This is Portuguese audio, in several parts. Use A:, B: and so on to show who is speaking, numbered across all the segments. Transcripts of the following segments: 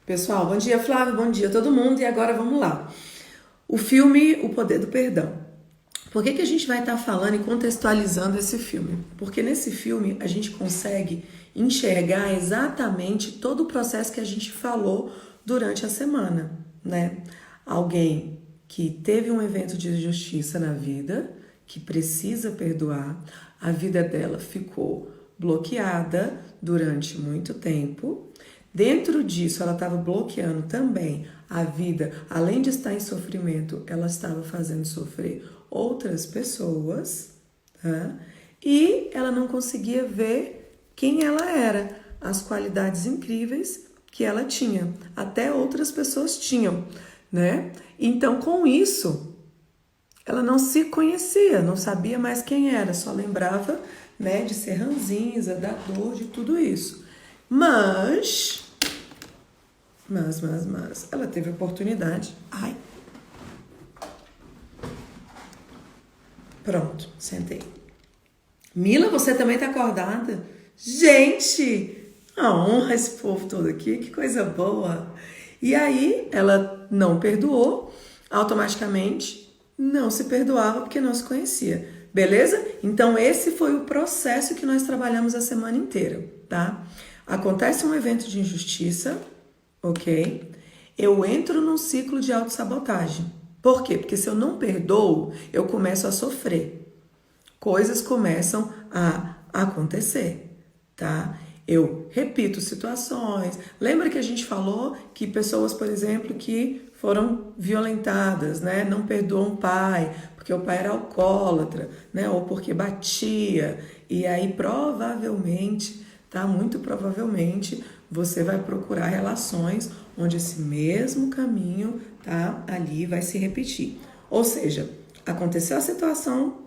A: Pessoal, bom dia Flávio, bom dia a todo mundo e agora vamos lá. O filme O Poder do Perdão. Por que a gente vai estar falando e contextualizando esse filme? Porque nesse filme a gente consegue enxergar exatamente todo o processo que a gente falou durante a semana, né? Alguém que teve um evento de injustiça na vida, que precisa perdoar, a vida dela ficou bloqueada durante muito tempo. Dentro disso, ela estava bloqueando também a vida, além de estar em sofrimento, ela estava fazendo sofrer outras pessoas, tá? E ela não conseguia ver quem ela era, as qualidades incríveis que ela tinha, até outras pessoas tinham, né? Então, com isso, ela não se conhecia, não sabia mais quem era, só lembrava, né, de ser ranzinza, da dor, de tudo isso. Mas, ela teve a oportunidade. Ai. Pronto, sentei. Mila, você também tá acordada? Gente, a honra esse povo todo aqui, que coisa boa. E aí, ela não perdoou, automaticamente não se perdoava porque não se conhecia. Beleza? Então, esse foi o processo que nós trabalhamos a semana inteira, tá? Acontece um evento de injustiça, ok? Eu entro num ciclo de autossabotagem. Por quê? Porque se eu não perdoo, eu começo a sofrer. Coisas começam a acontecer, tá? Eu repito situações. Lembra que a gente falou que pessoas, por exemplo, que foram violentadas, né? Não perdoam o pai, porque o pai era alcoólatra, né? Ou porque batia. E aí, provavelmente, tá? Muito provavelmente, você vai procurar relações onde esse mesmo caminho, tá? Ali vai se repetir. Ou seja, aconteceu a situação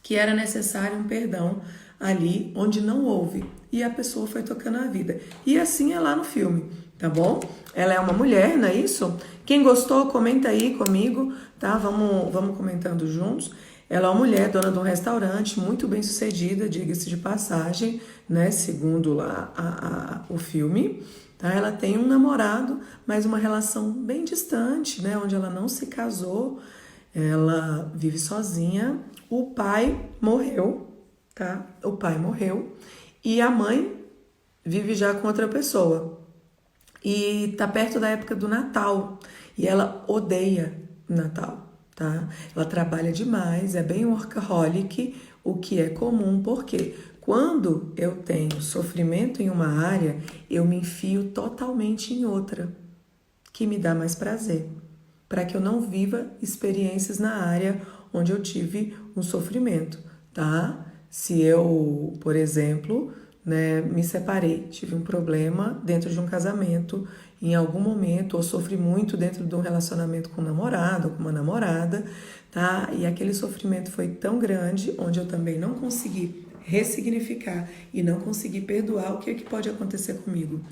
A: que era necessário um perdão ali onde não houve. E a pessoa foi tocando a vida. E assim é lá no filme, tá bom? Ela é uma mulher, não é isso? Quem gostou, comenta aí comigo, tá? Vamos comentando juntos. Ela é uma mulher, dona de um restaurante, muito bem sucedida, diga-se de passagem, né? Segundo lá o filme. Tá? Ela tem um namorado, mas uma relação bem distante, né? Onde ela não se casou. Ela vive sozinha. O pai morreu, tá? O pai morreu. E a mãe vive já com outra pessoa. E tá perto da época do Natal. E ela odeia Natal, tá? Ela trabalha demais, é bem workaholic, o que é comum, porque quando eu tenho sofrimento em uma área, eu me enfio totalmente em outra, que me dá mais prazer, para que eu não viva experiências na área onde eu tive um sofrimento, tá? Se eu, por exemplo, né, me separei, tive um problema dentro de um casamento, em algum momento, ou sofri muito dentro de um relacionamento com um namorado, ou com uma namorada, tá? E aquele sofrimento foi tão grande, onde eu também não consegui ressignificar e não consegui perdoar, o que pode acontecer comigo?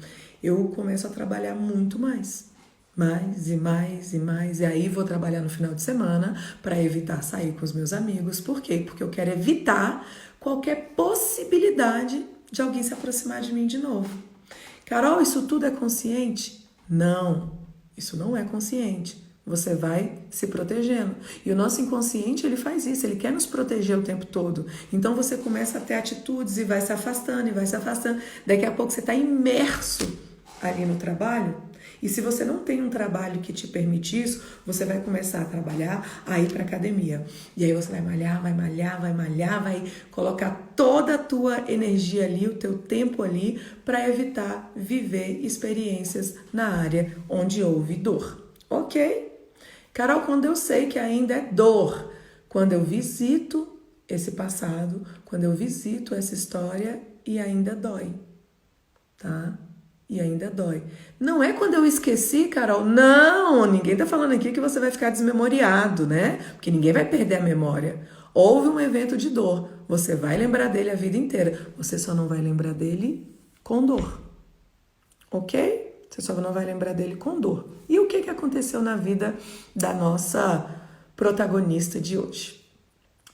A: Eu começo a trabalhar muito mais. Mais e mais e mais. E aí vou trabalhar no final de semana para evitar sair com os meus amigos. Por quê? Porque eu quero evitar qualquer possibilidade de alguém se aproximar de mim de novo. Carol, isso tudo é consciente? Não, isso não é consciente. Você vai se protegendo. E o nosso inconsciente, ele faz isso, ele quer nos proteger o tempo todo. Então você começa a ter atitudes e vai se afastando e vai se afastando. Daqui a pouco você está imerso ali no trabalho. E se você não tem um trabalho que te permite isso, você vai começar a trabalhar, a ir para academia. E aí você vai malhar, vai colocar toda a tua energia ali, o teu tempo ali, para evitar viver experiências na área onde houve dor. Ok? Carol, quando eu sei que ainda é dor, quando eu visito esse passado, quando eu visito essa história e ainda dói, tá? E ainda dói. Não é quando eu esqueci, Carol. Não, ninguém tá falando aqui que você vai ficar desmemoriado, né? Porque ninguém vai perder a memória. Houve um evento de dor. Você vai lembrar dele a vida inteira. Você só não vai lembrar dele com dor. Ok? Você só não vai lembrar dele com dor. E o que aconteceu na vida da nossa protagonista de hoje?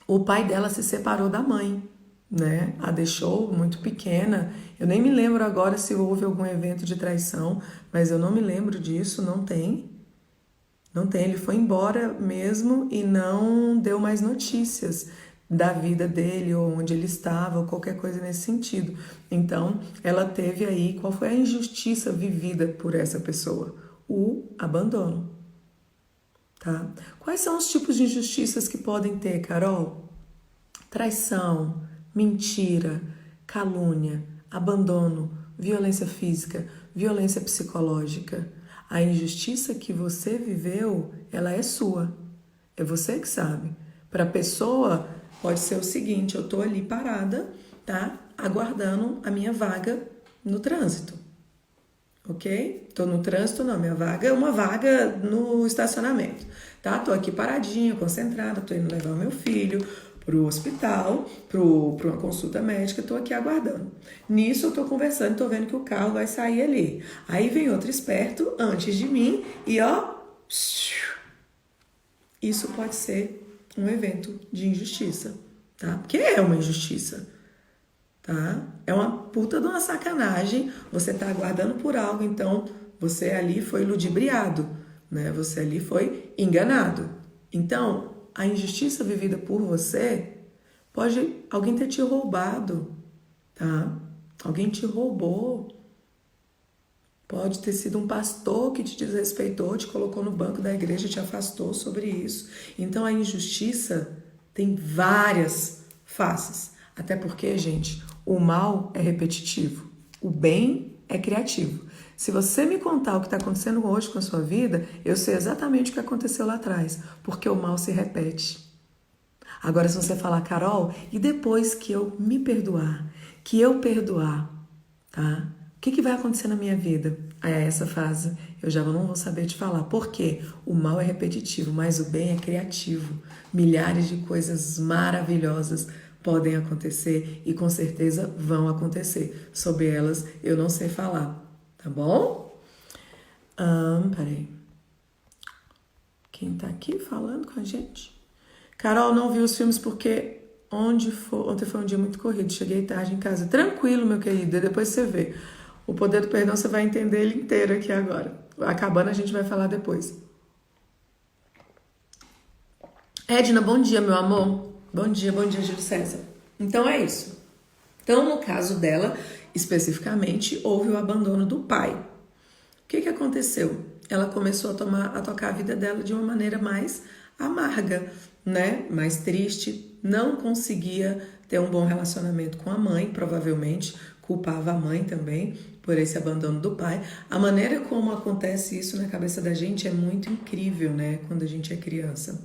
A: O pai dela se separou da mãe. né? A deixou muito pequena. Eu nem me lembro agora se houve algum evento de traição, mas eu não me lembro disso, não tem. Não tem, ele foi embora mesmo e não deu mais notícias da vida dele ou onde ele estava ou qualquer coisa nesse sentido. Então, ela teve aí, qual foi a injustiça vivida por essa pessoa? O abandono, tá? Quais são os tipos de injustiças que podem ter, Carol? Traição, mentira, calúnia, abandono, violência física, violência psicológica. A injustiça que você viveu, ela é sua. É você que sabe. Para a pessoa, pode ser o seguinte: eu tô ali parada, tá? Aguardando a minha vaga no trânsito. Ok? Tô no trânsito, não. Minha vaga é uma vaga no estacionamento, tá? Tô aqui paradinha, concentrada, tô indo levar o meu filho pro hospital, pra uma consulta médica, tô aqui aguardando. Nisso eu tô conversando, tô vendo que o carro vai sair ali. Aí vem outro esperto antes de mim e ó, isso pode ser um evento de injustiça, tá? Porque é uma injustiça, tá? É uma puta de uma sacanagem. Você tá aguardando por algo, então você ali foi ludibriado, né? Você ali foi enganado. Então, a injustiça vivida por você pode alguém ter te roubado, tá? Alguém te roubou. Pode ter sido um pastor que te desrespeitou, te colocou no banco da igreja, te afastou sobre isso. Então a injustiça tem várias faces. Até porque, gente, o mal é repetitivo, o bem é criativo. Se você me contar o que está acontecendo hoje com a sua vida, eu sei exatamente o que aconteceu lá atrás, porque o mal se repete. Agora, se você falar, Carol, e depois que eu me perdoar, que eu perdoar, tá? O que vai acontecer na minha vida? É essa fase. Eu já não vou saber te falar. Por quê? O mal é repetitivo, mas o bem é criativo. Milhares de coisas maravilhosas podem acontecer e com certeza vão acontecer. Sobre elas eu não sei falar, tá bom? Peraí. Quem tá aqui falando com a gente? Carol, não vi os filmes porque ontem foi um dia muito corrido. Cheguei tarde em casa. Tranquilo, meu querido. Depois você vê. O poder do perdão você vai entender ele inteiro aqui agora. Acabando, a gente vai falar depois. Edna, bom dia, meu amor. Bom dia, Júlio César. Então é isso. Então, no caso dela, especificamente, houve o abandono do pai. O que aconteceu? Ela começou a tocar a vida dela de uma maneira mais amarga, né? Mais triste, não conseguia ter um bom relacionamento com a mãe, provavelmente culpava a mãe também por esse abandono do pai. A maneira como acontece isso na cabeça da gente é muito incrível, né? Quando a gente é criança.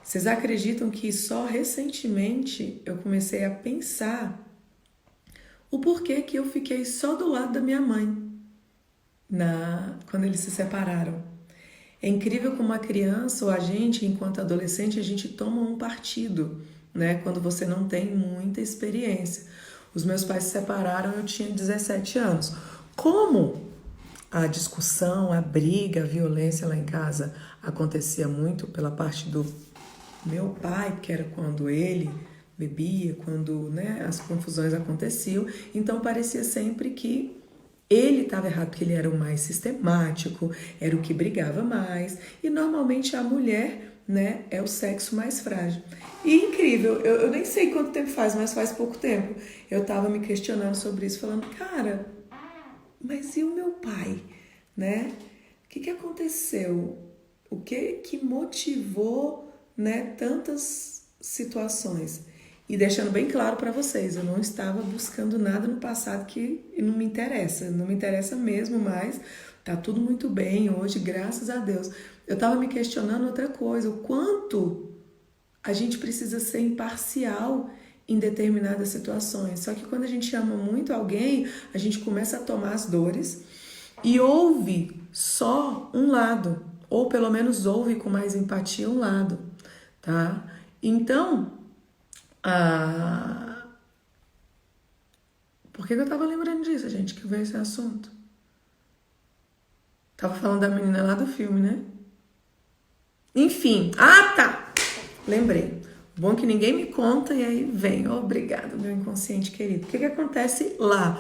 A: Vocês acreditam que só recentemente eu comecei a pensar o porquê que eu fiquei só do lado da minha mãe quando eles se separaram? É incrível como a criança ou a gente, enquanto adolescente, a gente toma um partido, né? Quando você não tem muita experiência. Os meus pais se separaram, eu tinha 17 anos. Como a discussão, a briga, a violência lá em casa acontecia muito pela parte do meu pai, que era quando ele bebia, quando, né, as confusões aconteciam, então parecia sempre que ele estava errado porque ele era o mais sistemático, era o que brigava mais. E normalmente a mulher, né, é o sexo mais frágil. E incrível, eu nem sei quanto tempo faz, mas faz pouco tempo. Eu estava me questionando sobre isso, falando, cara, mas e o meu pai, né? O que aconteceu? O que motivou, né, tantas situações? E deixando bem claro para vocês, eu não estava buscando nada no passado que não me interessa mesmo mais, tá tudo muito bem hoje, graças a Deus. Eu estava me questionando outra coisa, o quanto a gente precisa ser imparcial em determinadas situações. Só que quando a gente ama muito alguém, a gente começa a tomar as dores e ouve só um lado, ou pelo menos ouve com mais empatia um lado, tá? Então, por que eu tava lembrando disso, gente, que veio esse assunto? Tava falando da menina lá do filme, né? Enfim, tá! Lembrei. Bom que ninguém me conta e aí vem. Obrigado, meu inconsciente querido. O que acontece lá?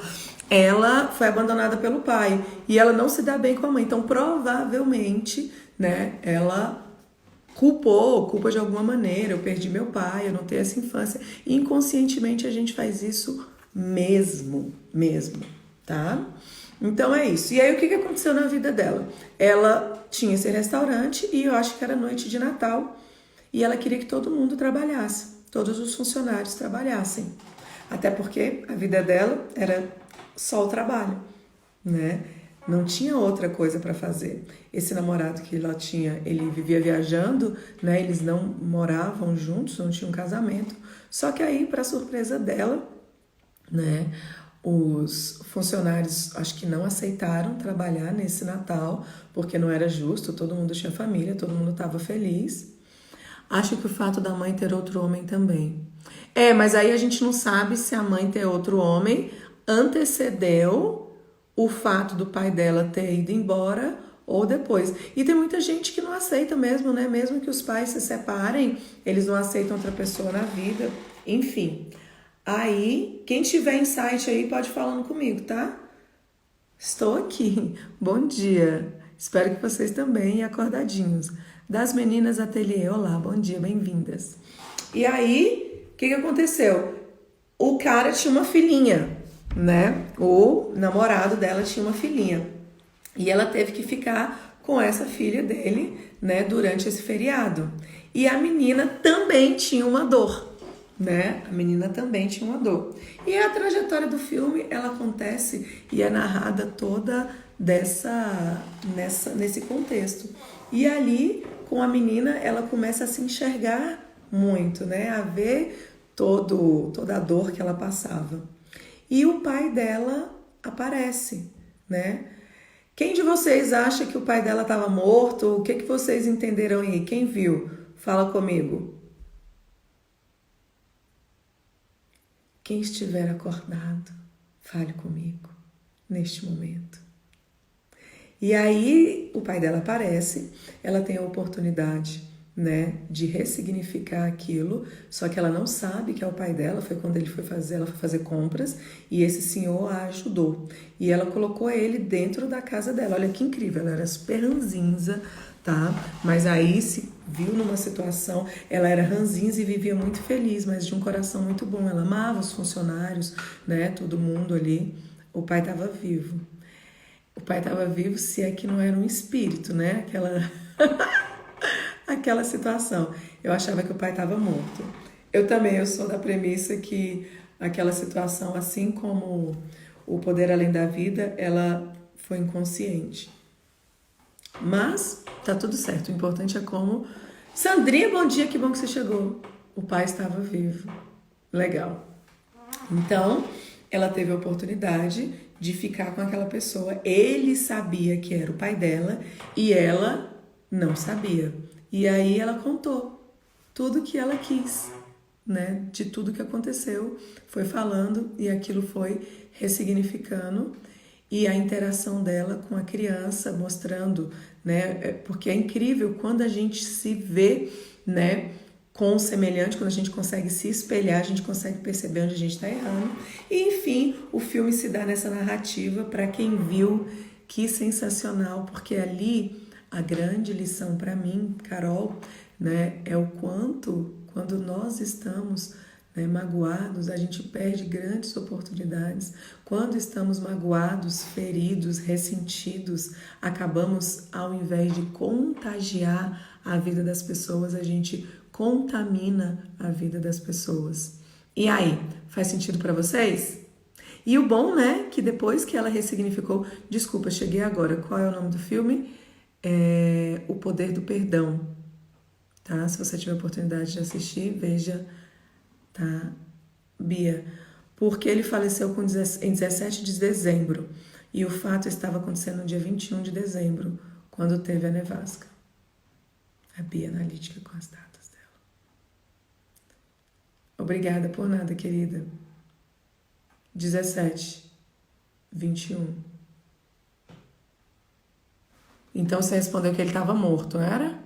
A: Ela foi abandonada pelo pai e ela não se dá bem com a mãe. Então, provavelmente, né, ela culpa de alguma maneira. Eu perdi meu pai, eu não tenho essa infância. Inconscientemente a gente faz isso mesmo, tá? Então é isso. E aí o que aconteceu na vida dela? Ela tinha esse restaurante e eu acho que era noite de Natal e ela queria que todo mundo trabalhasse, todos os funcionários trabalhassem. Até porque a vida dela era só o trabalho, né? Não tinha outra coisa para fazer. Esse namorado que ela tinha, ele vivia viajando, né? Eles não moravam juntos, não tinham um casamento. Só que aí, para surpresa dela, né? Os funcionários acho que não aceitaram trabalhar nesse Natal, porque não era justo, todo mundo tinha família, todo mundo estava feliz. Acho que o fato da mãe ter outro homem também. Mas aí a gente não sabe se a mãe ter outro homem antecedeu o fato do pai dela ter ido embora ou depois. E tem muita gente que não aceita mesmo, né? Mesmo que os pais se separem, eles não aceitam outra pessoa na vida. Enfim. Aí, quem tiver insight aí pode ir falando comigo, tá? Estou aqui. Bom dia. Espero que vocês também acordadinhos. Das meninas ateliê, olá, bom dia, bem-vindas. E aí, o que aconteceu? O cara tinha uma filhinha, né? O namorado dela tinha uma filhinha. E ela teve que ficar com essa filha dele, né, durante esse feriado. E a menina também tinha uma dor, né? A menina também tinha uma dor. E a trajetória do filme, ela acontece e é narrada toda nesse contexto. E ali, com a menina, ela começa a se enxergar muito, né? A ver toda a dor que ela passava. E o pai dela aparece, né? Quem de vocês acha que o pai dela estava morto? O que vocês entenderam aí? Quem viu? Fala comigo. Quem estiver acordado, fale comigo neste momento. E aí o pai dela aparece, ela tem a oportunidade, né, de ressignificar aquilo, só que ela não sabe que é o pai dela. Foi quando ela foi fazer compras e esse senhor a ajudou. E ela colocou ele dentro da casa dela. Olha que incrível, ela era super ranzinza, tá? Mas aí se viu numa situação, ela era ranzinza e vivia muito feliz, mas de um coração muito bom. Ela amava os funcionários, né, todo mundo ali. O pai estava vivo. O pai estava vivo, se é que não era um espírito, né? Aquela situação. Eu achava que o pai estava morto. Eu sou da premissa que aquela situação, assim como o poder além da vida, ela foi inconsciente. Mas tá tudo certo. O importante é como... Sandrinha, bom dia, que bom que você chegou. O pai estava vivo. Legal. Então, ela teve a oportunidade de ficar com aquela pessoa. Ele sabia que era o pai dela e ela não sabia. E aí ela contou tudo que ela quis, né? De tudo que aconteceu, foi falando e aquilo foi ressignificando. E a interação dela com a criança, mostrando, né? Porque é incrível quando a gente se vê, né, com o semelhante, quando a gente consegue se espelhar, a gente consegue perceber onde a gente está errando. E, enfim, o filme se dá nessa narrativa. Para quem viu, que sensacional, porque ali a grande lição para mim, Carol, né, é o quanto, quando nós estamos, né, magoados, a gente perde grandes oportunidades. Quando estamos magoados, feridos, ressentidos, acabamos, ao invés de contagiar a vida das pessoas, a gente contamina a vida das pessoas. E aí, faz sentido para vocês? E o bom, né, que depois que ela ressignificou... Desculpa, cheguei agora. Qual é o nome do filme? O Poder do Perdão. Tá? Se você tiver oportunidade de assistir, veja, tá, Bia? Porque ele faleceu em 17 de dezembro. E o fato estava acontecendo no dia 21 de dezembro, quando teve a nevasca. A Bia analítica com as datas. Obrigada por nada, querida. 17, 21. Então você respondeu que ele estava morto, não era?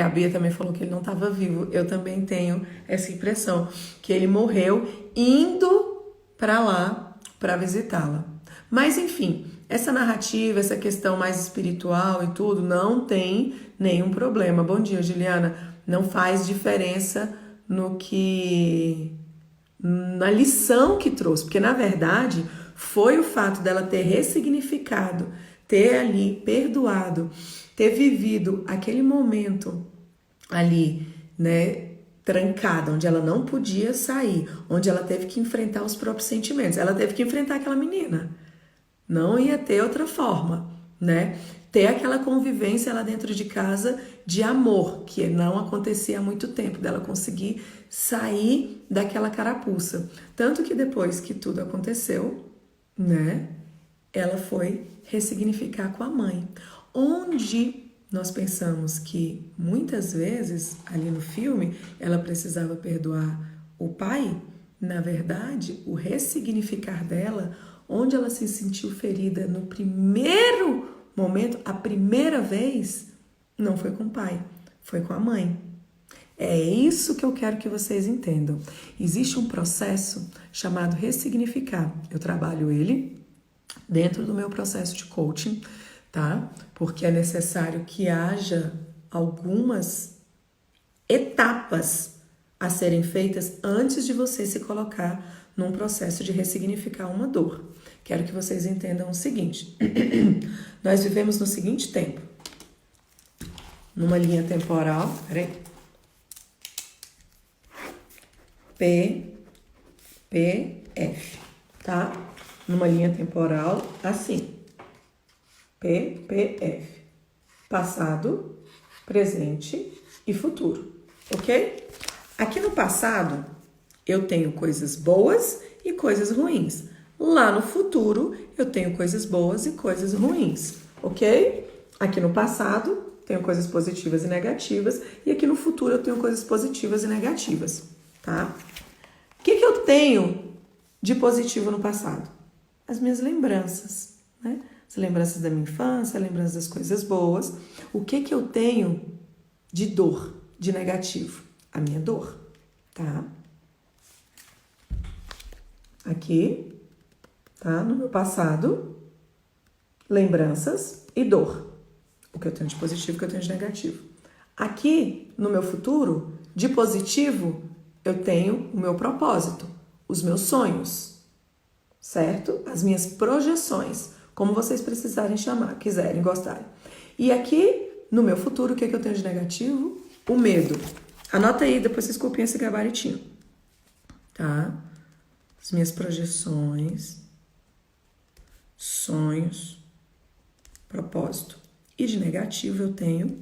A: A Bia também falou que ele não estava vivo. Eu também tenho essa impressão, que ele morreu indo para lá para visitá-la. Mas enfim, essa narrativa, essa questão mais espiritual e tudo, não tem nenhum problema. Bom dia, Juliana. Não faz diferença na lição que trouxe, porque na verdade foi o fato dela ter ressignificado, ter ali perdoado, ter vivido aquele momento ali, né, trancada, onde ela não podia sair, onde ela teve que enfrentar os próprios sentimentos. Ela teve que enfrentar aquela menina. Não ia ter outra forma, né? Ter aquela convivência lá dentro de casa de amor, que não acontecia há muito tempo, dela conseguir sair daquela carapuça. Tanto que depois que tudo aconteceu, né? Ela foi ressignificar com a mãe. Onde nós pensamos que muitas vezes, ali no filme, ela precisava perdoar o pai, na verdade, o ressignificar dela, onde ela se sentiu ferida no primeiro momento, a primeira vez, não foi com o pai, foi com a mãe. É isso que eu quero que vocês entendam. Existe um processo chamado ressignificar. Eu trabalho ele dentro do meu processo de coaching, tá? Porque é necessário que haja algumas etapas a serem feitas antes de você se colocar num processo de ressignificar uma dor. Quero que vocês entendam o seguinte: nós vivemos no seguinte tempo, numa linha temporal, peraí, PPF, tá? Numa linha temporal assim, PPF, passado, presente e futuro, ok? Aqui no passado, eu tenho coisas boas e coisas ruins. Lá no futuro, eu tenho coisas boas e coisas ruins, ok? Aqui no passado, tenho coisas positivas e negativas. E aqui no futuro, eu tenho coisas positivas e negativas, tá? O que eu tenho de positivo no passado? As minhas lembranças, né? As lembranças da minha infância, lembranças das coisas boas. O que eu tenho de dor, de negativo? A minha dor, tá? Aqui, tá? No meu passado, lembranças e dor. O que eu tenho de positivo, o que eu tenho de negativo. Aqui, no meu futuro, de positivo, eu tenho o meu propósito, os meus sonhos, certo? As minhas projeções, como vocês precisarem chamar, quiserem, gostarem. E aqui, no meu futuro, o que eu tenho de negativo? O medo. Anota aí, depois vocês copiem esse gabaritinho, tá? As minhas projeções, sonhos, propósito. E de negativo eu tenho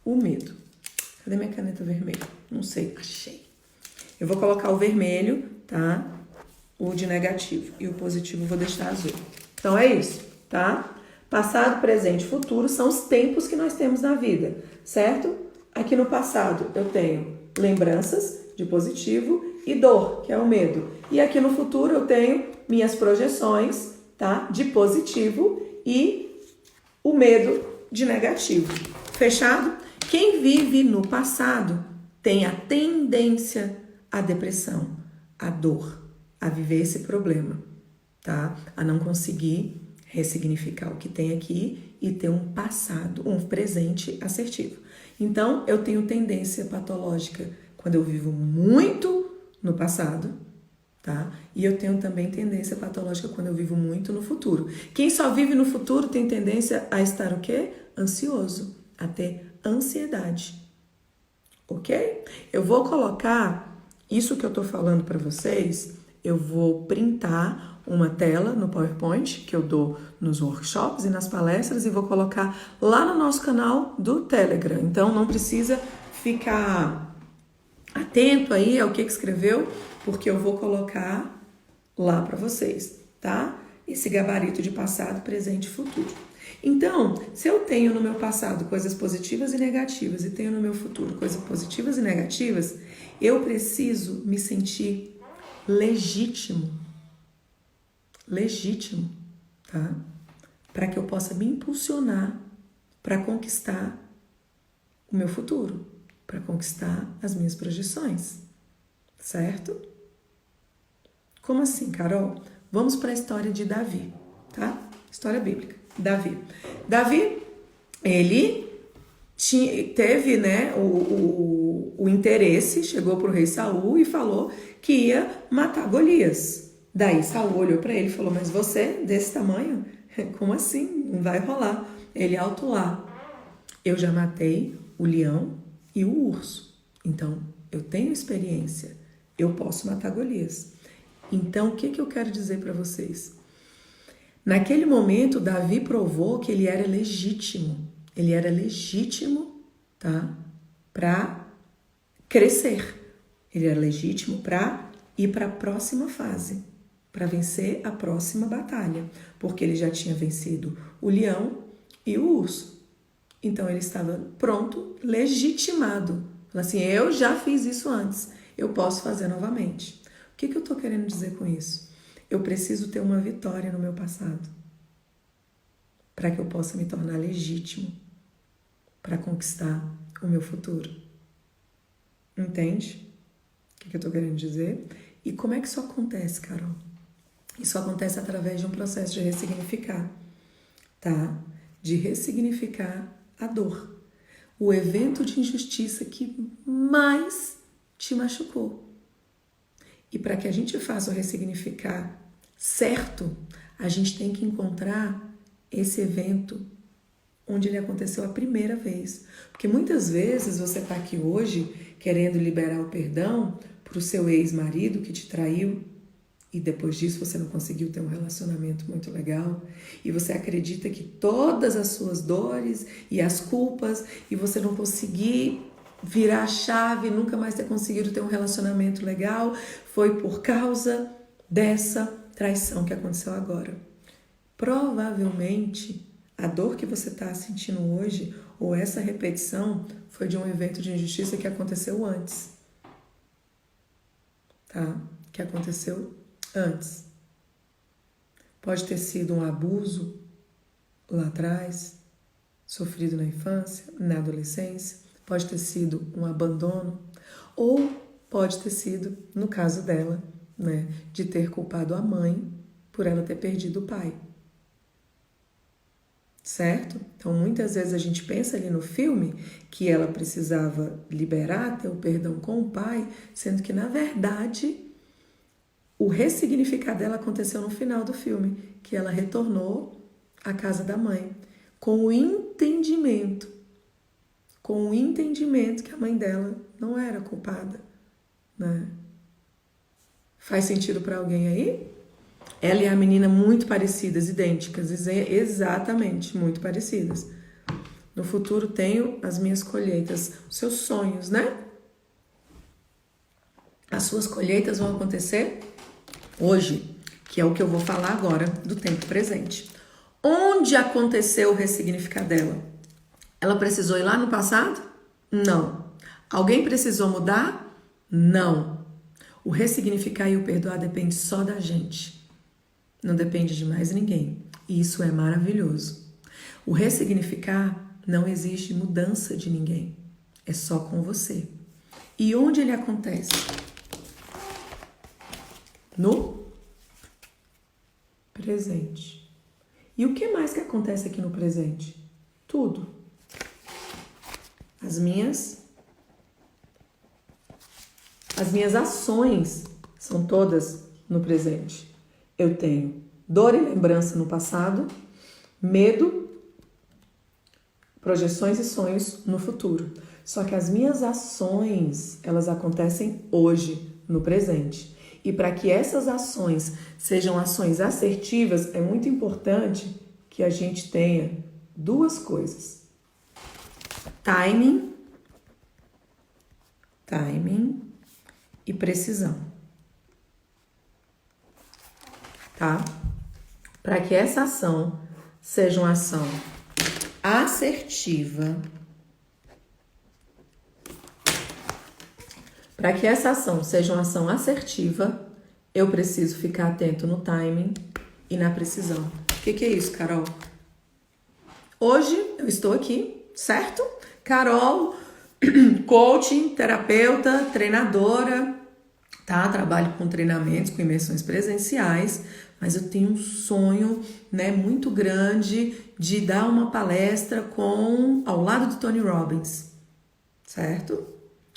A: o medo. Cadê minha caneta vermelha? Não sei, achei. Eu vou colocar o vermelho, tá? O de negativo. E o positivo eu vou deixar azul. Então é isso, tá? Passado, presente e futuro são os tempos que nós temos na vida, certo? Aqui no passado eu tenho lembranças de positivo e dor, que é o medo. E aqui no futuro eu tenho minhas projeções, tá? De positivo e o medo de negativo. Fechado? Quem vive no passado tem a tendência à depressão, à dor, a viver esse problema, tá? A não conseguir ressignificar o que tem aqui e ter um passado, um presente assertivo. Então, eu tenho tendência patológica quando eu vivo muito no passado, tá? E eu tenho também tendência patológica quando eu vivo muito no futuro. Quem só vive no futuro tem tendência a estar o quê? Ansioso, a ter ansiedade, ok? Eu vou colocar isso que eu tô falando para vocês, eu vou printar uma tela no PowerPoint que eu dou nos workshops e nas palestras e vou colocar lá no nosso canal do Telegram. Então não precisa ficar atento aí ao que escreveu, porque eu vou colocar lá para vocês, tá? Esse gabarito de passado, presente e futuro. Então, se eu tenho no meu passado coisas positivas e negativas e tenho no meu futuro coisas positivas e negativas, eu preciso me sentir legítimo, tá? Para que eu possa me impulsionar para conquistar o meu futuro, para conquistar as minhas projeções, certo? Como assim, Carol? Vamos para a história de Davi, tá? História bíblica. Davi, ele teve, né, o interesse, chegou para o rei Saul e falou que ia matar Golias. Daí Saul olhou para ele e falou: mas você, desse tamanho? Como assim? Não vai rolar. Ele alto lá. Eu já matei o leão e o urso. Então, eu tenho experiência. Eu posso matar Golias. Então, o que eu quero dizer para vocês? Naquele momento, Davi provou que ele era legítimo. Ele era legítimo, tá? Para crescer. Ele era legítimo para ir para a próxima fase, para vencer a próxima batalha, porque ele já tinha vencido o leão e o urso. Então ele estava pronto, legitimado. Falou assim: eu já fiz isso antes, eu posso fazer novamente. O que eu estou querendo dizer com isso? Eu preciso ter uma vitória no meu passado para que eu possa me tornar legítimo para conquistar o meu futuro. Entende o que eu estou querendo dizer? E como é que isso acontece, Carol? Isso acontece através de um processo de ressignificar, tá? De ressignificar a dor. O evento de injustiça que mais te machucou. E para que a gente faça o ressignificar certo, a gente tem que encontrar esse evento onde ele aconteceu a primeira vez. Porque muitas vezes você está aqui hoje querendo liberar o perdão para o seu ex-marido que te traiu e depois disso você não conseguiu ter um relacionamento muito legal e você acredita que todas as suas dores e as culpas e você não conseguir virar a chave, nunca mais ter conseguido ter um relacionamento legal foi por causa dessa traição que aconteceu agora. Provavelmente a dor que você está sentindo hoje ou essa repetição foi de um evento de injustiça que aconteceu antes, tá? Que aconteceu antes. Pode ter sido um abuso lá atrás, sofrido na infância, na adolescência, pode ter sido um abandono, ou pode ter sido, no caso dela, né, de ter culpado a mãe por ela ter perdido o pai. Certo? Então, muitas vezes a gente pensa ali no filme que ela precisava liberar, ter o perdão com o pai, sendo que, na verdade, o ressignificar dela aconteceu no final do filme, que ela retornou à casa da mãe, com o entendimento que a mãe dela não era culpada, né? Faz sentido para alguém aí? Ela e a menina muito parecidas, idênticas, exatamente, muito parecidas. No futuro tenho as minhas colheitas, os seus sonhos, né? As suas colheitas vão acontecer hoje, que é o que eu vou falar agora do tempo presente. Onde aconteceu o ressignificar dela? Ela precisou ir lá no passado? Não. Alguém precisou mudar? Não. O ressignificar e o perdoar depende só da gente. Não depende de mais ninguém. E isso é maravilhoso. O ressignificar não exige mudança de ninguém. É só com você. E onde ele acontece? No presente. E o que mais que acontece aqui no presente? Tudo. As minhas ações são todas no presente. Eu tenho dor e lembrança no passado, medo, projeções e sonhos no futuro. Só que as minhas ações, elas acontecem hoje, no presente. E para que essas ações sejam ações assertivas, é muito importante que a gente tenha duas coisas. Timing e precisão. Tá? Para que essa ação seja uma ação assertiva, eu preciso ficar atento no timing e na precisão. O que é isso, Carol? Hoje eu estou aqui certo? Carol, coaching, terapeuta, treinadora, tá? Trabalho com treinamentos, com imersões presenciais, mas eu tenho um sonho, né, muito grande de dar uma palestra ao lado de Tony Robbins, certo?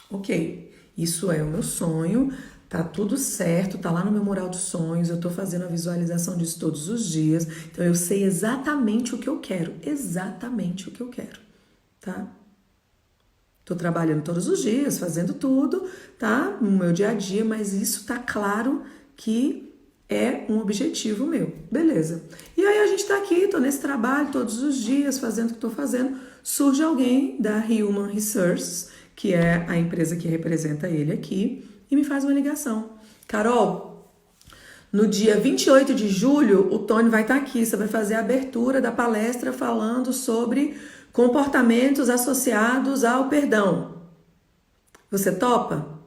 A: Ok, isso é o meu sonho, tá tudo certo, tá lá no meu mural dos sonhos, eu tô fazendo a visualização disso todos os dias, então eu sei exatamente o que eu quero, tá? Tô trabalhando todos os dias, fazendo tudo, tá? No meu dia a dia, mas isso tá claro que é um objetivo meu, beleza. E aí a gente tá aqui, tô nesse trabalho todos os dias, fazendo o que tô fazendo, surge alguém da Human Resources, que é a empresa que representa ele aqui, e me faz uma ligação. Carol, no dia 28 de julho, o Tony vai estar aqui, você vai fazer a abertura da palestra falando sobre comportamentos associados ao perdão. Você topa?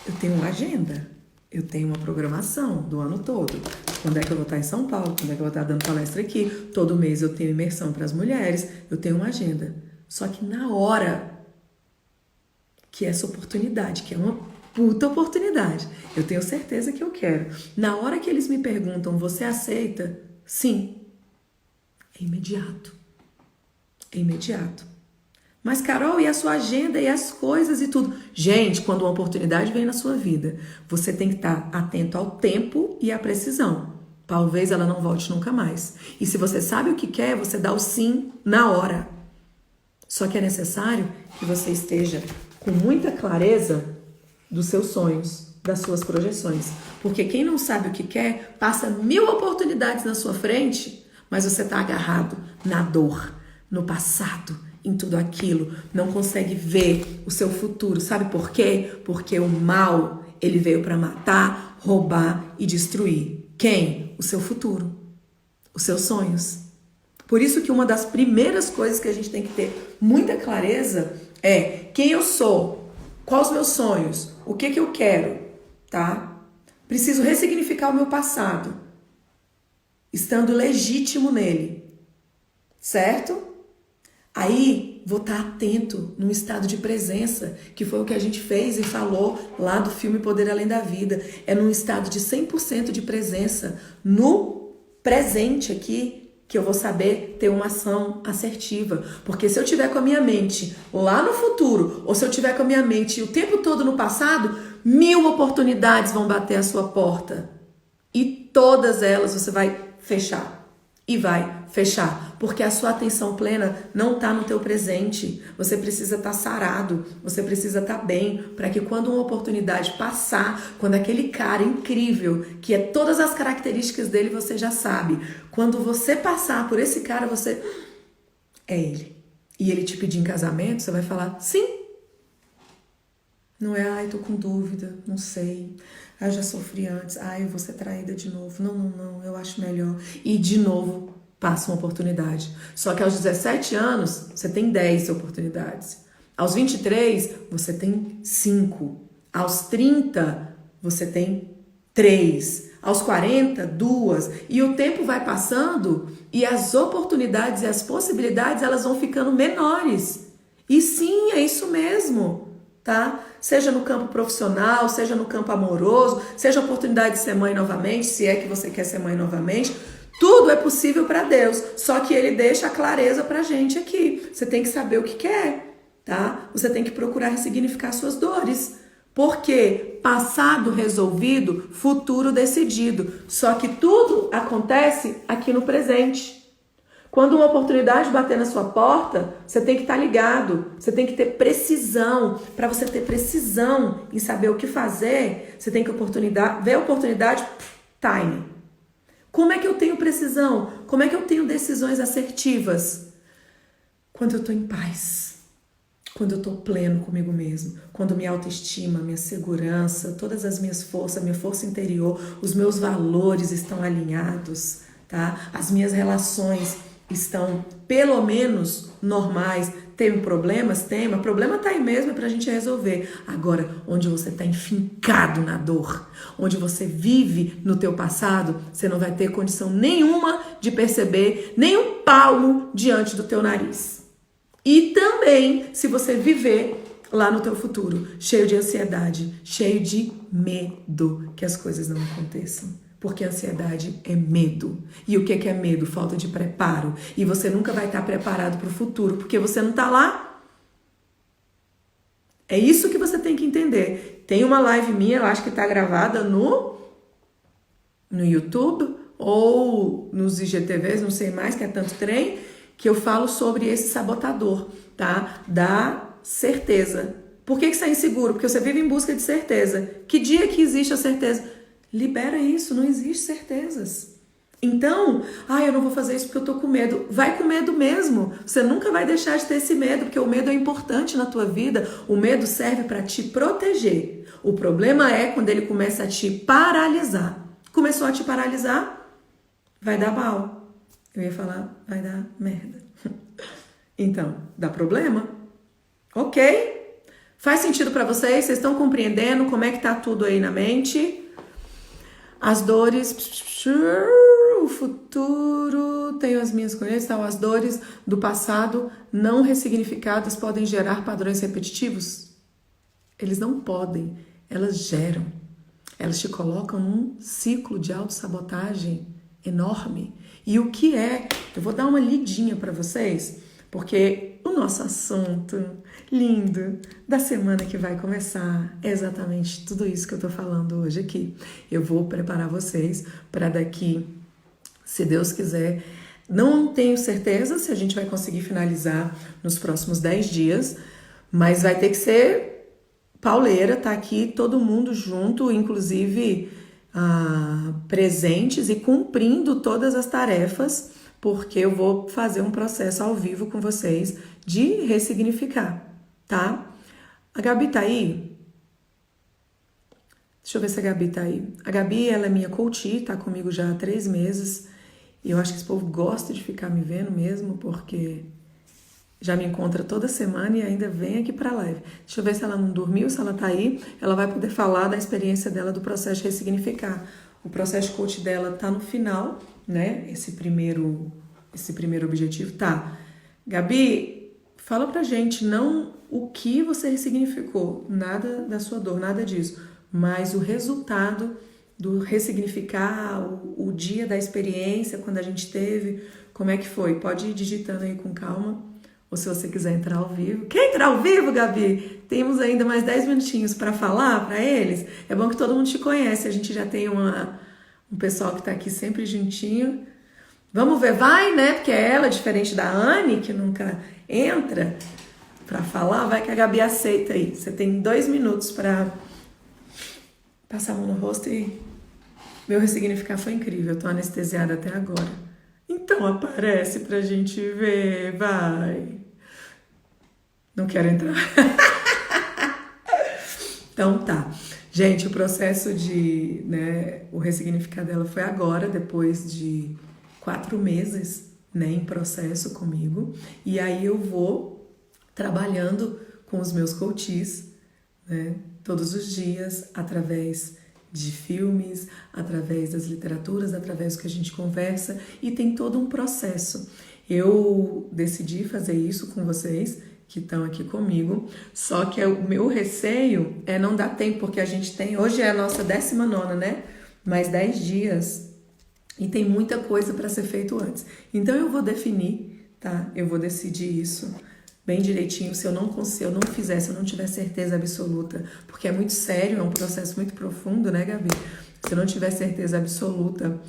A: Eu tenho uma agenda, eu tenho uma programação do ano todo. Quando é que eu vou estar em São Paulo? Quando é que eu vou estar dando palestra aqui? Todo mês eu tenho imersão para as mulheres, eu tenho uma agenda. Só que na hora que essa oportunidade, que é uma puta oportunidade, eu tenho certeza que eu quero. Na hora que eles me perguntam, você aceita? Sim. É imediato. É imediato. Mas, Carol, e a sua agenda e as coisas e tudo? Gente, quando uma oportunidade vem na sua vida, você tem que estar atento ao tempo e à precisão. Talvez ela não volte nunca mais. E se você sabe o que quer, você dá o sim na hora. Só que é necessário que você esteja com muita clareza dos seus sonhos, das suas projeções. Porque quem não sabe o que quer, passa 1000 oportunidades na sua frente, mas você está agarrado na dor, no passado, em tudo aquilo, não consegue ver o seu futuro. Sabe por quê? Porque o mal, ele veio para matar, roubar e destruir. Quem? O seu futuro, os seus sonhos. Por isso que uma das primeiras coisas que a gente tem que ter muita clareza é quem eu sou, quais os meus sonhos, o que eu quero, tá? Preciso ressignificar o meu passado, estando legítimo nele, certo? Aí, vou estar atento num estado de presença, que foi o que a gente fez e falou lá do filme Poder Além da Vida. É num estado de 100% de presença, no presente aqui, que eu vou saber ter uma ação assertiva. Porque se eu tiver com a minha mente lá no futuro, ou se eu tiver com a minha mente o tempo todo no passado, 1000 oportunidades vão bater a sua porta. E todas elas você vai fechar. E vai fechar, porque a sua atenção plena não está no teu presente. Você precisa estar sarado, você precisa estar bem, para que quando uma oportunidade passar, quando aquele cara incrível, que é todas as características dele, você já sabe. Quando você passar por esse cara, você... é ele. E ele te pedir em casamento, você vai falar, sim. Não é, ai, tô com dúvida, não sei. Eu já sofri antes, ai, eu vou ser traída de novo. Não, eu acho melhor. E de novo, passa uma oportunidade. Só que aos 17 anos, você tem 10 oportunidades. Aos 23, você tem 5. Aos 30, você tem 3. Aos 40, 2. E o tempo vai passando e as oportunidades e as possibilidades, elas vão ficando menores. E sim, é isso mesmo. Tá? Seja no campo profissional, seja no campo amoroso, seja a oportunidade de ser mãe novamente, se é que você quer ser mãe novamente, tudo é possível para Deus, só que Ele deixa a clareza pra gente aqui. Você tem que saber o que quer, tá? Você tem que procurar ressignificar suas dores, porque passado resolvido, futuro decidido, só que tudo acontece aqui no presente. Quando uma oportunidade bater na sua porta, você tem que estar ligado, você tem que ter precisão. Para você ter precisão em saber o que fazer, você tem que ver a oportunidade, time. Como é que eu tenho precisão? Como é que eu tenho decisões assertivas? Quando eu estou em paz, quando eu estou pleno comigo mesmo, quando minha autoestima, minha segurança, todas as minhas forças, minha força interior, os meus valores estão alinhados, tá? As minhas relações estão pelo menos normais. Tem problemas? Tem, mas o problema tá aí mesmo, é pra gente resolver. Agora, onde você tá enfincado na dor, onde você vive no teu passado, você não vai ter condição nenhuma de perceber nem um palmo diante do teu nariz. E também se você viver lá no teu futuro, cheio de ansiedade, cheio de medo que as coisas não aconteçam. Porque ansiedade é medo. E o que é medo? Falta de preparo. E você nunca vai estar preparado para o futuro, porque você não está lá. É isso que você tem que entender. Tem uma live minha, eu acho que está gravada no YouTube ou nos IGTVs, não sei mais, que é tanto trem, que eu falo sobre esse sabotador, tá? Da certeza. Por que você é inseguro? Porque você vive em busca de certeza. Que dia que existe a certeza? Libera isso, não existe certezas. Então, eu não vou fazer isso porque eu tô com medo. Vai com medo mesmo. Você nunca vai deixar de ter esse medo, porque o medo é importante na tua vida. O medo serve para te proteger. O problema é quando ele começa a te paralisar. Começou a te paralisar, vai dar mal. Eu ia falar, vai dar merda. Então, dá problema? Ok? Faz sentido para vocês? Vocês estão compreendendo como é que tá tudo aí na mente? As dores, o futuro, tenho as minhas colheitas, então as dores do passado não ressignificadas podem gerar padrões repetitivos? Eles não podem, elas geram. Elas te colocam num ciclo de autossabotagem enorme. E o que é? Eu vou dar uma lidinha para vocês, porque o nosso assunto lindo da semana que vai começar é exatamente tudo isso que eu tô falando hoje aqui. Eu vou preparar vocês para daqui, se Deus quiser, não tenho certeza se a gente vai conseguir finalizar nos próximos 10 dias, mas vai ter que ser pauleira, tá aqui todo mundo junto, inclusive presentes e cumprindo todas as tarefas, porque eu vou fazer um processo ao vivo com vocês de ressignificar, tá? A Gabi tá aí? Deixa eu ver se a Gabi tá aí. A Gabi, ela é minha coach, tá comigo já há 3 meses, e eu acho que esse povo gosta de ficar me vendo mesmo, porque já me encontra toda semana e ainda vem aqui pra live. Deixa eu ver se ela não dormiu, se ela tá aí. Ela vai poder falar da experiência dela do processo de ressignificar. O processo de coach dela tá no final, né? Esse primeiro objetivo. Tá. Gabi, fala pra gente não o que você ressignificou. Nada da sua dor, nada disso. Mas o resultado do ressignificar, o dia da experiência, quando a gente teve, como é que foi? Pode ir digitando aí com calma. Ou se você quiser entrar ao vivo. Quer entrar ao vivo, Gabi? Temos ainda mais 10 minutinhos para falar para eles. É bom que todo mundo te conhece. A gente já tem um pessoal que está aqui sempre juntinho. Vamos ver, vai, né? Porque ela, diferente da Anne, que nunca entra para falar, vai que a Gabi aceita aí. Você tem 2 minutos para passar a mão no rosto e meu ressignificar foi incrível. Eu tô anestesiada até agora. Então aparece pra gente ver, vai. Não quero entrar. Então tá. Gente, o processo de, o ressignificar dela foi agora, depois de 4 meses, em processo comigo. E aí eu vou trabalhando com os meus coaches, todos os dias, através de filmes, através das literaturas, através do que a gente conversa, e tem todo um processo. Eu decidi fazer isso com vocês que estão aqui comigo, só que o meu receio é não dar tempo, porque a gente tem, hoje é a nossa 19ª, mais 10 dias, e tem muita coisa para ser feito antes. Então eu vou definir, tá? Eu vou decidir isso bem direitinho, se eu não fizer, se eu não tiver certeza absoluta, porque é muito sério, é um processo muito profundo, né, Gabi? Se eu não tiver certeza absoluta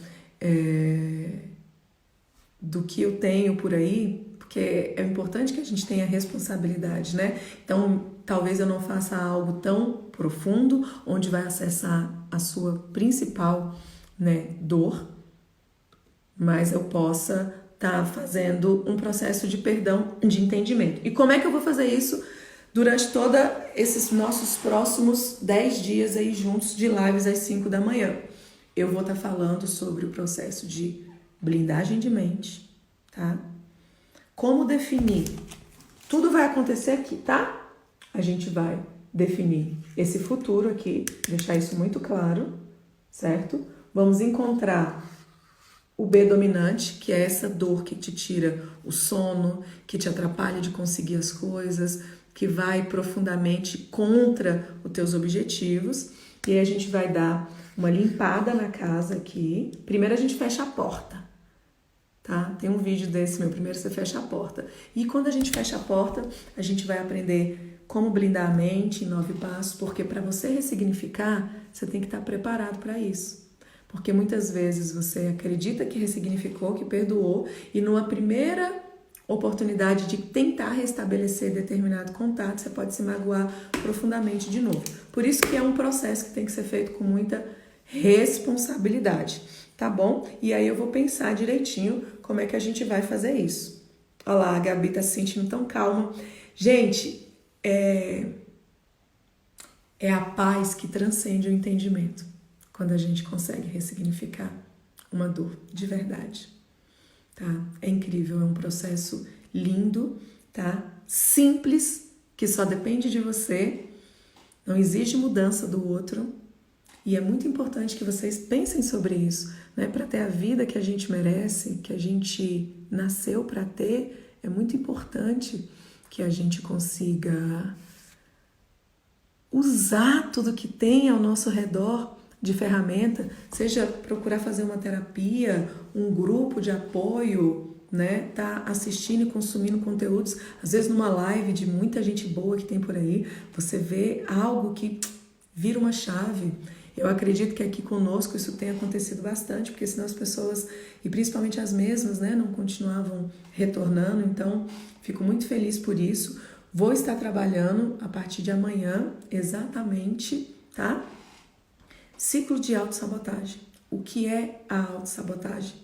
A: do que eu tenho por aí, porque é importante que a gente tenha responsabilidade, né? Então, talvez eu não faça algo tão profundo, onde vai acessar a sua principal, dor, mas eu possa estar fazendo um processo de perdão, de entendimento. E como é que eu vou fazer isso durante todos esses nossos próximos 10 dias aí juntos de lives às 5 da manhã? Eu vou estar falando sobre o processo de blindagem de mente, tá? Como definir? Tudo vai acontecer aqui, tá? A gente vai definir esse futuro aqui, deixar isso muito claro, certo? Vamos encontrar o B dominante, que é essa dor que te tira o sono, que te atrapalha de conseguir as coisas, que vai profundamente contra os teus objetivos. E aí a gente vai dar uma limpada na casa aqui. Primeiro a gente fecha a porta, tá? Tem um vídeo desse meu, primeiro você fecha a porta. E quando a gente fecha a porta, a gente vai aprender como blindar a mente em 9 passos, porque para você ressignificar, você tem que estar preparado para isso. Porque muitas vezes você acredita que ressignificou, que perdoou, e numa primeira oportunidade de tentar restabelecer determinado contato, você pode se magoar profundamente de novo. Por isso que é um processo que tem que ser feito com muita responsabilidade, tá bom? E aí eu vou pensar direitinho como é que a gente vai fazer isso. Olha lá, a Gabi tá se sentindo tão calma. Gente, é a paz que transcende o entendimento quando a gente consegue ressignificar uma dor de verdade, tá? É incrível, é um processo lindo, tá? Simples, que só depende de você, não exige mudança do outro, e é muito importante que vocês pensem sobre isso, né? Para ter a vida que a gente merece, que a gente nasceu para ter, é muito importante que a gente consiga usar tudo que tem ao nosso redor de ferramenta, seja procurar fazer uma terapia, um grupo de apoio, né? Tá assistindo e consumindo conteúdos, às vezes numa live de muita gente boa que tem por aí, você vê algo que vira uma chave. Eu acredito que aqui conosco isso tem acontecido bastante, porque senão as pessoas, e principalmente as mesmas, né, não continuavam retornando. Então, fico muito feliz por isso. Vou estar trabalhando a partir de amanhã, exatamente, tá? Ciclo de autossabotagem. O que é a autossabotagem?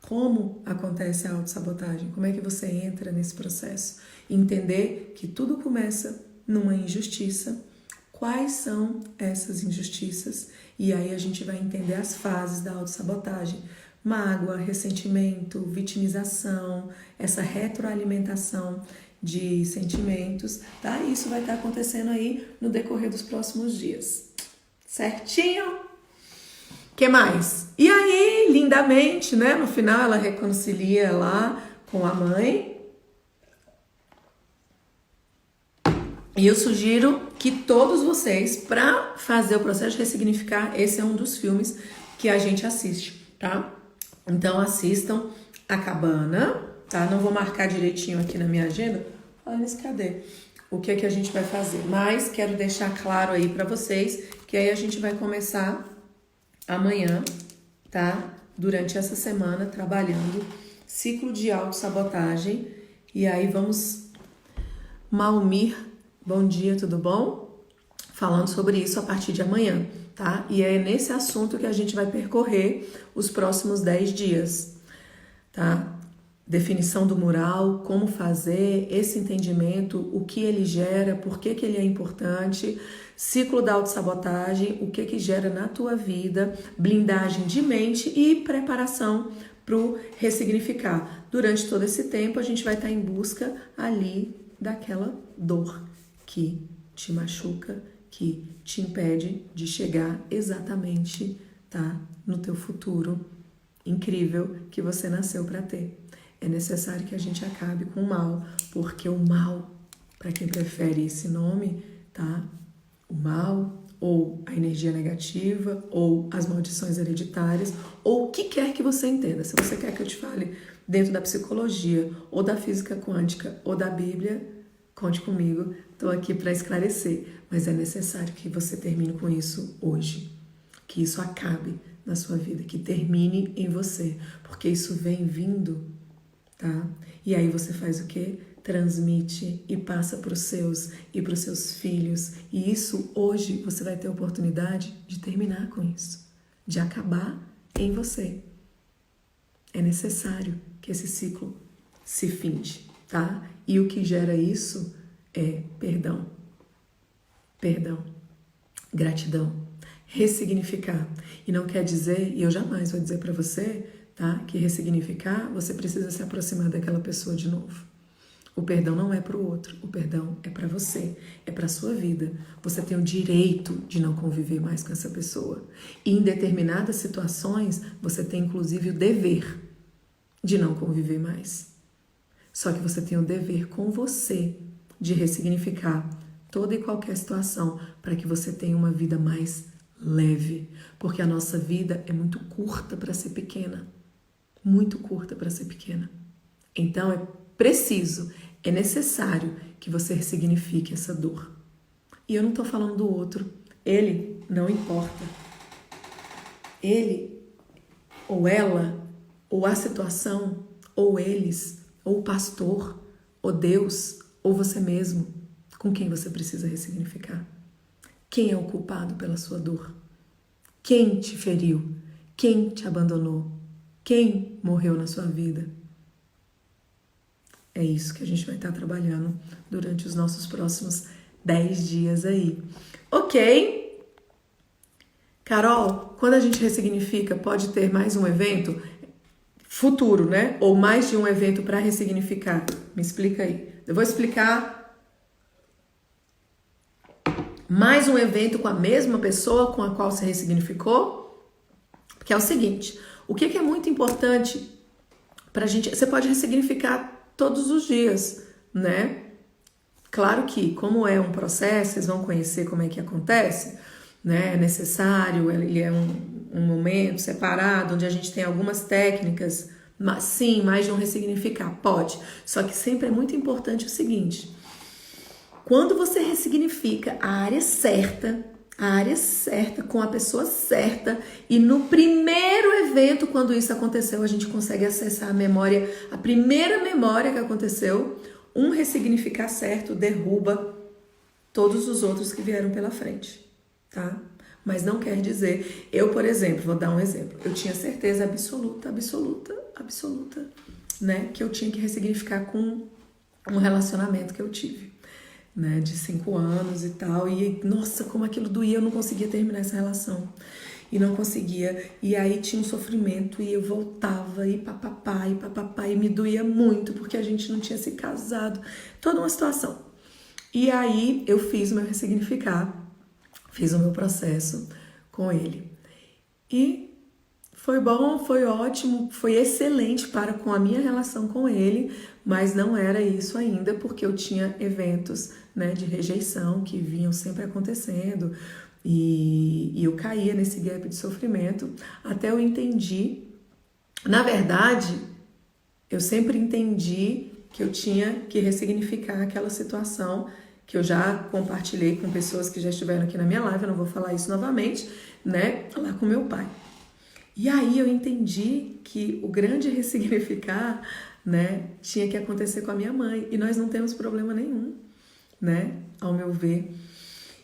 A: Como acontece a autossabotagem? Como é que você entra nesse processo? Entender que tudo começa numa injustiça. Quais são essas injustiças? E aí a gente vai entender as fases da autossabotagem. Mágoa, ressentimento, vitimização, essa retroalimentação de sentimentos, tá? Isso vai estar acontecendo aí no decorrer dos próximos dias. Certinho? Que mais? E aí, lindamente, né? No final ela reconcilia lá com a mãe. E eu sugiro que todos vocês, para fazer o processo de ressignificar, esse é um dos filmes que a gente assiste, tá? Então assistam A Cabana, tá? Não vou marcar direitinho aqui na minha agenda. Olha nesse cadê? O que é que a gente vai fazer? Mas quero deixar claro aí para vocês que aí a gente vai começar amanhã, tá? Durante essa semana, trabalhando ciclo de autossabotagem. E aí vamos... Malmir, bom dia, tudo bom? Falando sobre isso a partir de amanhã, tá? E é nesse assunto que a gente vai percorrer os próximos 10 dias, tá? Definição do mural, como fazer, esse entendimento, o que ele gera, por que ele é importante, ciclo da autossabotagem, o que gera na tua vida, blindagem de mente e preparação para o ressignificar. Durante todo esse tempo a gente vai estar em busca ali daquela dor que te machuca, que te impede de chegar exatamente, tá, no teu futuro incrível que você nasceu para ter. É necessário que a gente acabe com o mal, porque o mal, para quem prefere esse nome, tá? O mal, ou a energia negativa, ou as maldições hereditárias, ou o que quer que você entenda. Se você quer que eu te fale dentro da psicologia, ou da física quântica, ou da Bíblia, conte comigo, estou aqui para esclarecer. Mas é necessário que você termine com isso hoje, que isso acabe na sua vida, que termine em você, porque isso vem vindo, tá? E aí você faz o quê? Transmite e passa para os seus e para os seus filhos. E isso hoje você vai ter a oportunidade de terminar com isso, de acabar em você. É necessário que esse ciclo se finde, tá? E o que gera isso é perdão, gratidão, ressignificar. E não quer dizer, e eu jamais vou dizer para você, tá, que ressignificar, você precisa se aproximar daquela pessoa de novo. O perdão não é para o outro, o perdão é para você, é para a sua vida. Você tem o direito de não conviver mais com essa pessoa. E em determinadas situações, você tem inclusive o dever de não conviver mais. Só que você tem o dever com você de ressignificar toda e qualquer situação para que você tenha uma vida mais leve. Porque a nossa vida é muito curta para ser pequena. Muito curta para ser pequena. Então é preciso, é necessário que você ressignifique essa dor. E eu não estou falando do outro. Ele não importa. Ele ou ela, ou a situação, ou eles, ou o pastor, ou Deus, ou você mesmo, com quem você precisa ressignificar. Quem é o culpado pela sua dor? Quem te feriu? Quem te abandonou? Quem morreu na sua vida? É isso que a gente vai estar trabalhando durante os nossos próximos 10 dias aí. Ok? Carol, quando a gente ressignifica, pode ter mais um evento futuro, né? Ou mais de um evento para ressignificar. Me explica aí. Eu vou explicar mais um evento com a mesma pessoa com a qual você ressignificou. Porque é o seguinte, o que é muito importante pra gente... Você pode ressignificar todos os dias, né? Claro que, como é um processo, vocês vão conhecer como é que acontece, né? É necessário, ele é um momento separado, onde a gente tem algumas técnicas, mas sim, mais de um ressignificar, pode. Só que sempre é muito importante o seguinte, quando você ressignifica a área certa, com a pessoa certa, e no primeiro evento, quando isso aconteceu, a gente consegue acessar a memória, a primeira memória que aconteceu, um ressignificar certo derruba todos os outros que vieram pela frente, tá? Mas não quer dizer, eu, por exemplo, vou dar um exemplo, eu tinha certeza absoluta, né, que eu tinha que ressignificar com um relacionamento que eu tive, né, de 5 anos e tal, e nossa, como aquilo doía, eu não conseguia terminar essa relação, e não conseguia, e aí tinha um sofrimento, e eu voltava, e papapá, e me doía muito, porque a gente não tinha se casado, toda uma situação. E aí eu fiz o meu ressignificar, fiz o meu processo com ele, e foi bom, foi ótimo, foi excelente para com a minha relação com ele, mas não era isso ainda, porque eu tinha eventos, né, de rejeição que vinham sempre acontecendo e eu caía nesse gap de sofrimento até eu entendi. Na verdade, eu sempre entendi que eu tinha que ressignificar aquela situação que eu já compartilhei com pessoas que já estiveram aqui na minha live, eu não vou falar isso novamente, né, lá com meu pai. E aí eu entendi que o grande ressignificar, né, tinha que acontecer com a minha mãe. E nós não temos problema nenhum, né, ao meu ver.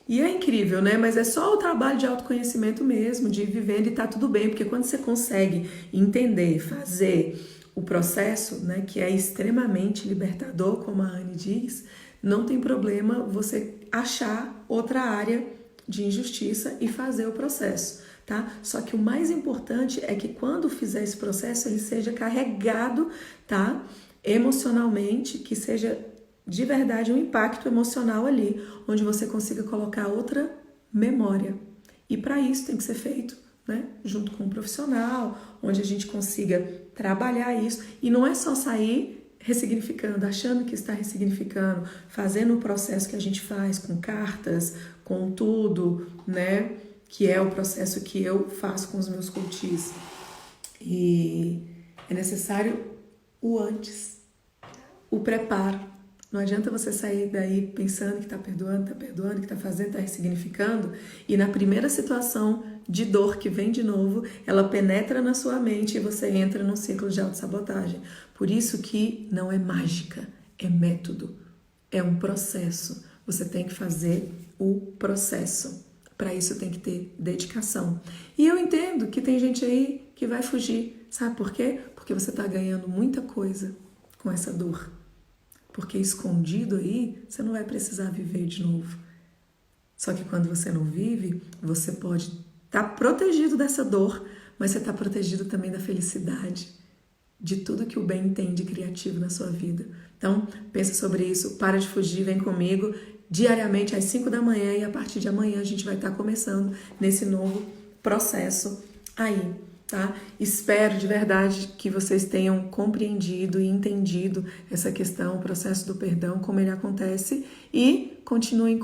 A: E é incrível, né, mas é só o trabalho de autoconhecimento mesmo, de ir vivendo e tá tudo bem. Porque quando você consegue entender, fazer o processo, né, que é extremamente libertador, como a Anne diz, não tem problema você achar outra área de injustiça e fazer o processo. Tá? Só que o mais importante é que quando fizer esse processo, ele seja carregado, tá? Emocionalmente, que seja de verdade um impacto emocional ali, onde você consiga colocar outra memória. E para isso tem que ser feito, né, junto com um profissional, onde a gente consiga trabalhar isso. E não é só sair ressignificando, achando que está ressignificando, fazendo o processo que a gente faz com cartas, com tudo, né? Que é o processo que eu faço com os meus coaches. E é necessário o antes, o preparo. Não adianta você sair daí pensando que está perdoando, que está fazendo, está ressignificando, e na primeira situação de dor que vem de novo, ela penetra na sua mente e você entra num ciclo de autossabotagem. Por isso que não é mágica, é método, é um processo. Você tem que fazer o processo. Para isso tem que ter dedicação. E eu entendo que tem gente aí que vai fugir. Sabe por quê? Porque você está ganhando muita coisa com essa dor. Porque escondido aí, você não vai precisar viver de novo. Só que quando você não vive, você pode estar protegido dessa dor, mas você está protegido também da felicidade. de tudo que o bem tem de criativo na sua vida. Então, pensa sobre isso, para de fugir, vem comigo diariamente às 5 da manhã e a partir de amanhã a gente vai estar começando nesse novo processo aí, tá? Espero de verdade que vocês tenham compreendido e entendido essa questão, o processo do perdão, como ele acontece e continuem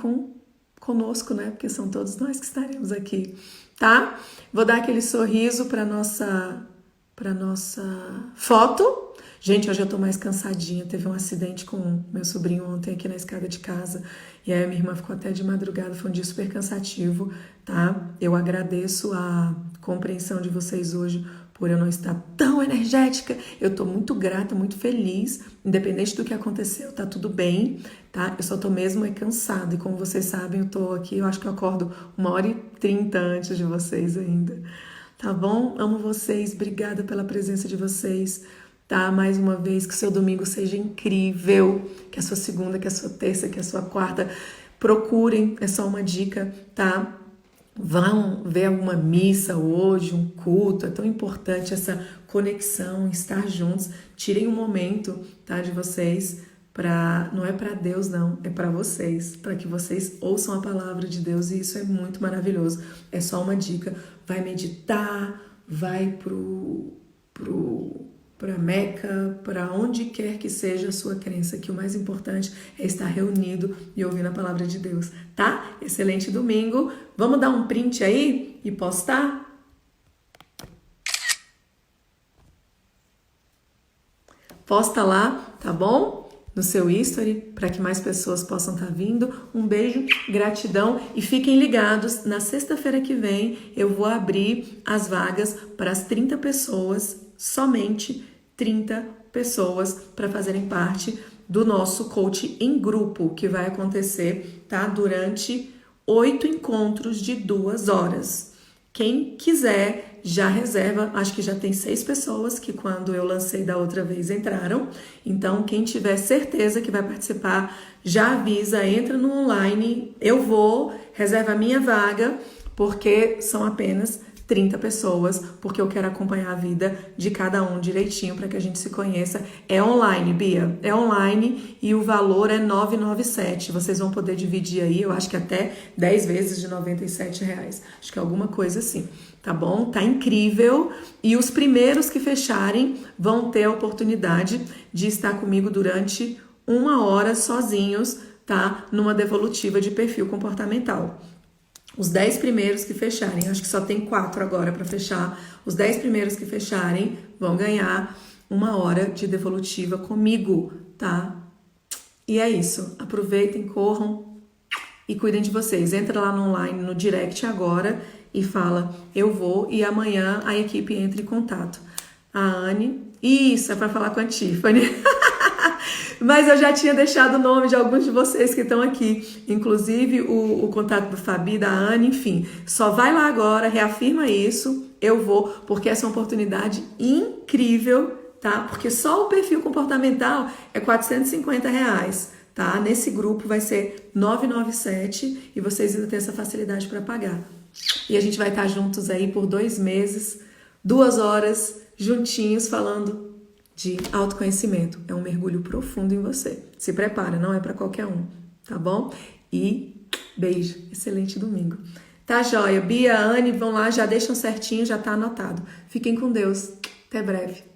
A: conosco, né? Porque são todos nós que estaremos aqui, tá? Vou dar aquele sorriso para nossa foto. Gente, hoje eu tô mais cansadinha. Teve um acidente com meu sobrinho ontem aqui na escada de casa. E aí a minha irmã ficou até de madrugada. Foi um dia super cansativo, tá? Eu agradeço a compreensão de vocês hoje por eu não estar tão energética. Eu tô muito grata, muito feliz. Independente do que aconteceu, tá tudo bem, tá? Eu só tô mesmo cansada. E como vocês sabem, eu tô aqui, eu acho que eu acordo 1h30 antes de vocês ainda. Tá bom? Amo vocês. Obrigada pela presença de vocês. Tá? Mais uma vez, que o seu domingo seja incrível, que a sua segunda, que a sua terça, que a sua quarta, procurem, é só uma dica, tá? Vão ver alguma missa hoje, um culto, é tão importante essa conexão, estar juntos. Tirem um momento, tá, de vocês, não é para Deus não, é para vocês, para que vocês ouçam a palavra de Deus e isso é muito maravilhoso. É só uma dica, vai meditar, vai para Meca, para onde quer que seja a sua crença, que o mais importante é estar reunido e ouvindo a palavra de Deus, tá? Excelente domingo. Vamos dar um print aí e postar? Posta lá, tá bom? No seu history, para que mais pessoas possam estar vindo. Um beijo, gratidão e fiquem ligados. Na sexta-feira que vem eu vou abrir as vagas para as 30 pessoas, somente 30 pessoas para fazerem parte do nosso coach em grupo, que vai acontecer, tá? Durante 8 encontros de 2 horas. Quem quiser, já reserva, acho que já tem 6 pessoas que quando eu lancei da outra vez entraram. Então, quem tiver certeza que vai participar, já avisa, entra no online, eu vou, reserva a minha vaga, porque são apenas 30 pessoas, porque eu quero acompanhar a vida de cada um direitinho para que a gente se conheça. É online, Bia, é online e o valor é R$ 997. Vocês vão poder dividir aí, eu acho que até 10 vezes de R$ 97. Acho que é alguma coisa assim, tá bom? Tá incrível. E os primeiros que fecharem vão ter a oportunidade de estar comigo durante 1 hora sozinhos, tá? Numa devolutiva de perfil comportamental. Os 10 primeiros que fecharem, acho que só tem 4 agora para fechar. Os 10 primeiros que fecharem vão ganhar 1 hora de devolutiva comigo, tá? E é isso. Aproveitem, corram e cuidem de vocês. Entra lá no online, no direct agora e fala, eu vou, e amanhã a equipe entra em contato. A Anne, isso, é para falar com a Tiffany. Mas eu já tinha deixado o nome de alguns de vocês que estão aqui, inclusive o contato do Fabi, da Anne, enfim. Só vai lá agora, reafirma isso, eu vou, porque essa é uma oportunidade incrível, tá? Porque só o perfil comportamental é R$ 450, tá? Nesse grupo vai ser 997 e vocês ainda têm essa facilidade para pagar. E a gente vai estar juntos aí por 2 meses, 2 horas, juntinhos, falando de autoconhecimento. É um mergulho profundo em você. Se prepara, não é para qualquer um, tá bom? E beijo, excelente domingo. Tá joia? Bia, Anne, vão lá, já deixam certinho, já tá anotado. Fiquem com Deus. Até breve.